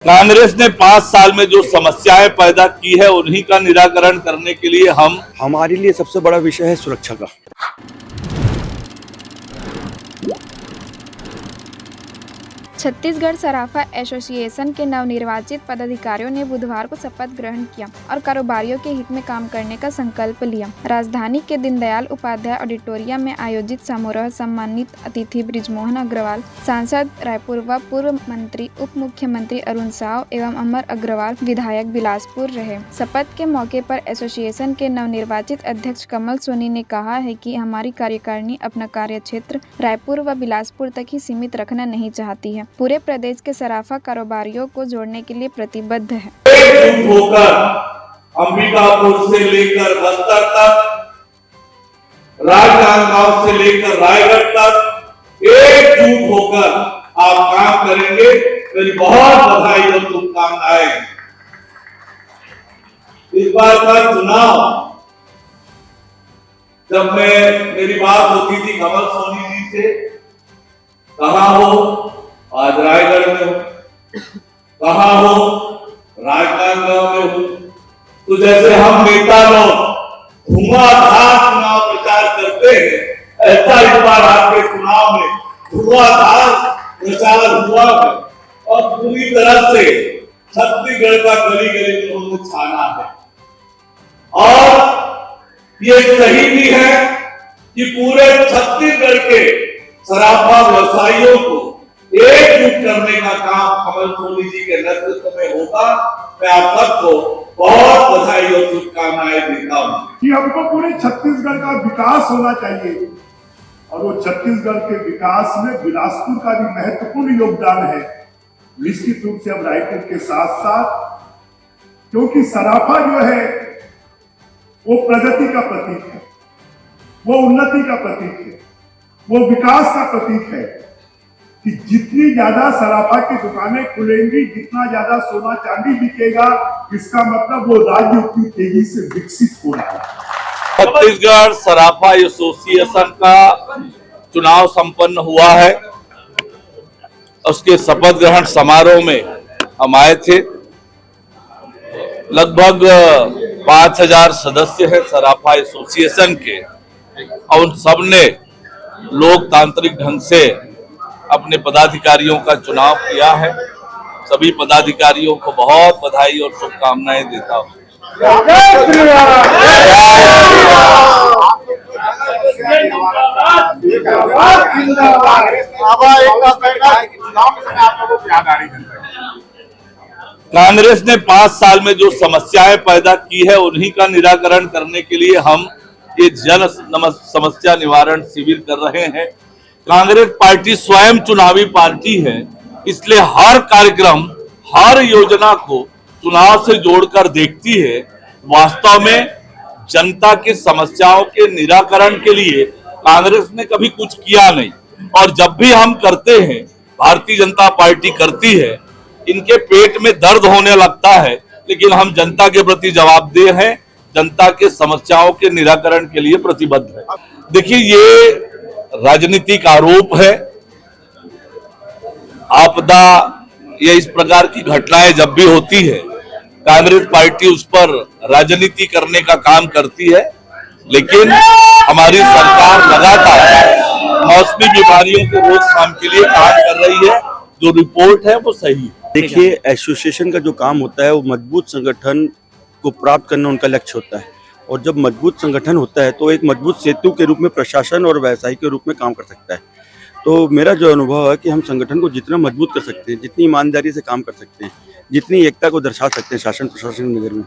कांग्रेस ने 5 साल में जो समस्याएं पैदा की है उन्हीं का निराकरण करने के लिए हमारे लिए सबसे बड़ा विषय है सुरक्षा का। छत्तीसगढ़ सराफा एसोसिएशन के नवनिर्वाचित पदाधिकारियों ने बुधवार को शपथ ग्रहण किया और कारोबारियों के हित में काम करने का संकल्प लिया। राजधानी के दीनदयाल उपाध्याय ऑडिटोरियम में आयोजित समारोह सम्मानित अतिथि बृजमोहन अग्रवाल, सांसद रायपुर व पूर्व मंत्री उप मुख्यमंत्री अरुण साव एवं अमर अग्रवाल विधायक बिलासपुर रहे। शपथ के मौके पर एसोसिएशन के नवनिर्वाचित अध्यक्ष कमल सोनी ने कहा है कि हमारी कार्यकारिणी अपना कार्य क्षेत्र रायपुर व बिलासपुर तक ही सीमित रखना नहीं चाहती है, पूरे प्रदेश के सराफा कारोबारियों को जोड़ने के लिए प्रतिबद्ध है। एकजुट होकर अंबिकापुर से लेकर बस्तर तक, राजनांदगांव से लेकर रायगढ़ तक एकजुट होकर आप काम करेंगे। मेरी बहुत बधाई और शुभकामनाएं। इस बार का चुनाव जब मेरी बात होती थी कमल सोनी जी से, कहाँ हो, आज रायगढ़ में हूं, कहाँ हो, राजनांदगांव में हूं। तो जैसे हम नेता लोग धुआंधार चुनाव प्रचार करते हैं, ऐसा इस बार आपके चुनाव में धुआंधार प्रचार हुआ है और पूरी तरह से छत्तीसगढ़ का गली गली में हमको छाना है। और ये सही भी है कि पूरे छत्तीसगढ़ के सराफा व्यवसायियों को एकजुट करने का काम कमल सोनी जी के नेतृत्व में होगा। मैं आप सबको बहुत बधाई और शुभकामनाएं देता हूं कि हमको पूरे छत्तीसगढ़ का विकास होना चाहिए और वो छत्तीसगढ़ के विकास में बिलासपुर का भी महत्वपूर्ण योगदान है। निश्चित रूप से हम रायपुर के साथ साथ, क्योंकि सराफा जो है वो प्रगति का प्रतीक है, वो उन्नति का प्रतीक है, वो विकास का प्रतीक है कि जितनी ज्यादा सराफा की दुकानें खुलेंगी, जितना ज्यादा सोना चांदी बिकेगा, इसका मतलब वो राज्य उतनी तेजी से विकसित हो रहा है। छत्तीसगढ़ सराफा एसोसिएशन का चुनाव संपन्न हुआ है। उसके शपथ ग्रहण समारोह में हम आए थे। लगभग 5000 सदस्य हैं सराफा एसोसिएशन के और उन सब ने लोकतांत्रिक ढंग से अपने पदाधिकारियों का चुनाव किया है। सभी पदाधिकारियों को बहुत बधाई और शुभकामनाएं देता हूं। कांग्रेस ने 5 साल में जो समस्याएं पैदा की है उन्हीं का निराकरण करने के लिए हम ये जन समस्या निवारण शिविर कर रहे हैं। कांग्रेस पार्टी स्वयं चुनावी पार्टी है, इसलिए हर कार्यक्रम, हर योजना को चुनाव से जोड़कर देखती है। वास्तव में जनता की समस्याओं के निराकरण के लिए कांग्रेस ने कभी कुछ किया नहीं और जब भी हम करते हैं, भारतीय जनता पार्टी करती है, इनके पेट में दर्द होने लगता है, लेकिन हम जनता के प्रति जवाबदेह हैं, जनता के समस्याओं के निराकरण के लिए प्रतिबद्ध है। देखिए, ये राजनीतिक आरोप है। आपदा या इस प्रकार की घटनाएं जब भी होती है, कांग्रेस पार्टी उस पर राजनीति करने का काम करती है, लेकिन हमारी सरकार लगातार मौसमी बीमारियों के रोकथाम के लिए काम कर रही है। जो रिपोर्ट है वो सही है। देखिए, एसोसिएशन का जो काम होता है वो मजबूत संगठन को प्राप्त करना उनका लक्ष्य होता है और जब मजबूत संगठन होता है तो एक मजबूत सेतु के रूप में प्रशासन और व्यवसायी के रूप में काम कर सकता है। तो मेरा जो अनुभव है कि हम संगठन को जितना मजबूत कर सकते हैं, जितनी ईमानदारी से काम कर सकते हैं, जितनी एकता को दर्शा सकते हैं शासन प्रशासन नगर में,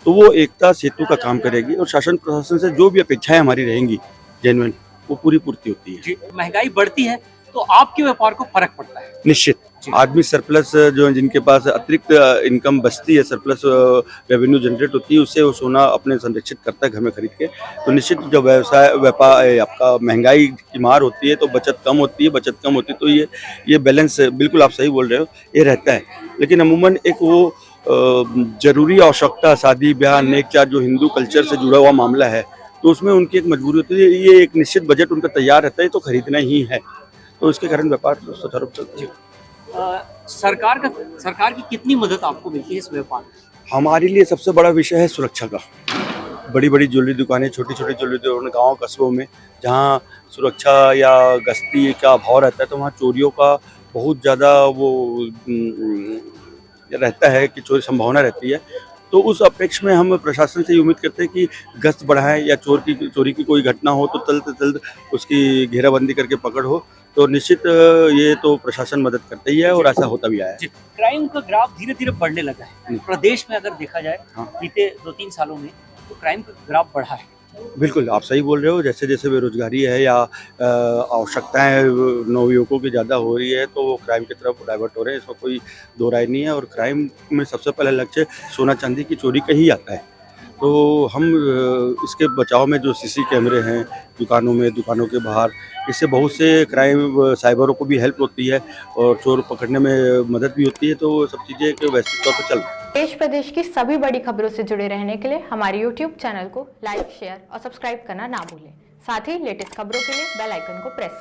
तो वो एकता सेतु का काम करेगी और शासन प्रशासन से जो भी अपेक्षाएं हमारी रहेंगी जेन्युइन, वो पूरी पूर्ति होती है। महंगाई बढ़ती है तो आपके व्यापार को फर्क पड़ता है। निश्चित, आदमी सरप्लस जो जिनके पास अतिरिक्त इनकम बचती है, सरप्लस रेवेन्यू जनरेट होती है, उससे वो सोना अपने संरक्षित करता है घर में खरीद के। तो निश्चित जब व्यापार आपका महंगाई की मार होती है तो बचत कम होती है, बचत कम होती है तो ये बैलेंस, बिल्कुल आप सही बोल रहे हो, ये रहता है। लेकिन अमूमन एक वो जरूरी आवश्यकता, शादी ब्याह नेक चार जो हिंदू कल्चर से जुड़ा हुआ मामला है, तो उसमें उनकी एक मजबूरी होती है। ये एक निश्चित बजट उनका तैयार रहता है तो खरीदना ही है, तो इसके कारण व्यापार सुचारू चलता है। सरकार की कितनी मदद आपको मिलती है इस व्यापार में? हमारे लिए सबसे बड़ा विषय है सुरक्षा का। बड़ी बड़ी ज्वेलरी दुकानें, छोटी छोटी ज्वेलरी दुकानें गाँव कस्बों में जहाँ सुरक्षा या गश्ती का अभाव रहता है, तो वहाँ चोरियों का बहुत ज़्यादा वो रहता है कि चोरी संभावना रहती है। तो उस अपेक्ष में हम प्रशासन से ये उम्मीद करते हैं कि गश्त बढ़ाएं या चोरी की कोई घटना हो तो जल्द उसकी घेराबंदी करके पकड़ हो, तो निश्चित ये तो प्रशासन मदद करता ही है और ऐसा होता भी आया है। क्राइम का ग्राफ धीरे धीरे बढ़ने लगा है प्रदेश में। अगर देखा जाए हाँ। बीते 2-3 सालों में तो क्राइम का ग्राफ बढ़ा है। बिल्कुल, आप सही बोल रहे हो। जैसे जैसे बेरोजगारी है या आवश्यकताएं नवयुवकों की ज़्यादा हो रही है, तो वो क्राइम की तरफ डाइवर्ट हो रहे हैं, इसमें कोई दो राय नहीं है। और क्राइम में सबसे पहला लक्ष्य सोना चांदी की चोरी का ही आता है। तो हम इसके बचाव में जो सीसी कैमरे हैं दुकानों में, दुकानों के बाहर, इससे बहुत से क्राइम साइबरों को भी हेल्प होती है और चोर पकड़ने में मदद भी होती है। तो सब चीज़ें एक वैश्विक तौर पर चल रही है। देश प्रदेश की सभी बड़ी खबरों से जुड़े रहने के लिए हमारे YouTube चैनल को लाइक, शेयर और सब्सक्राइब करना ना भूलें। साथ ही लेटेस्ट खबरों के लिए बेल आइकन को प्रेस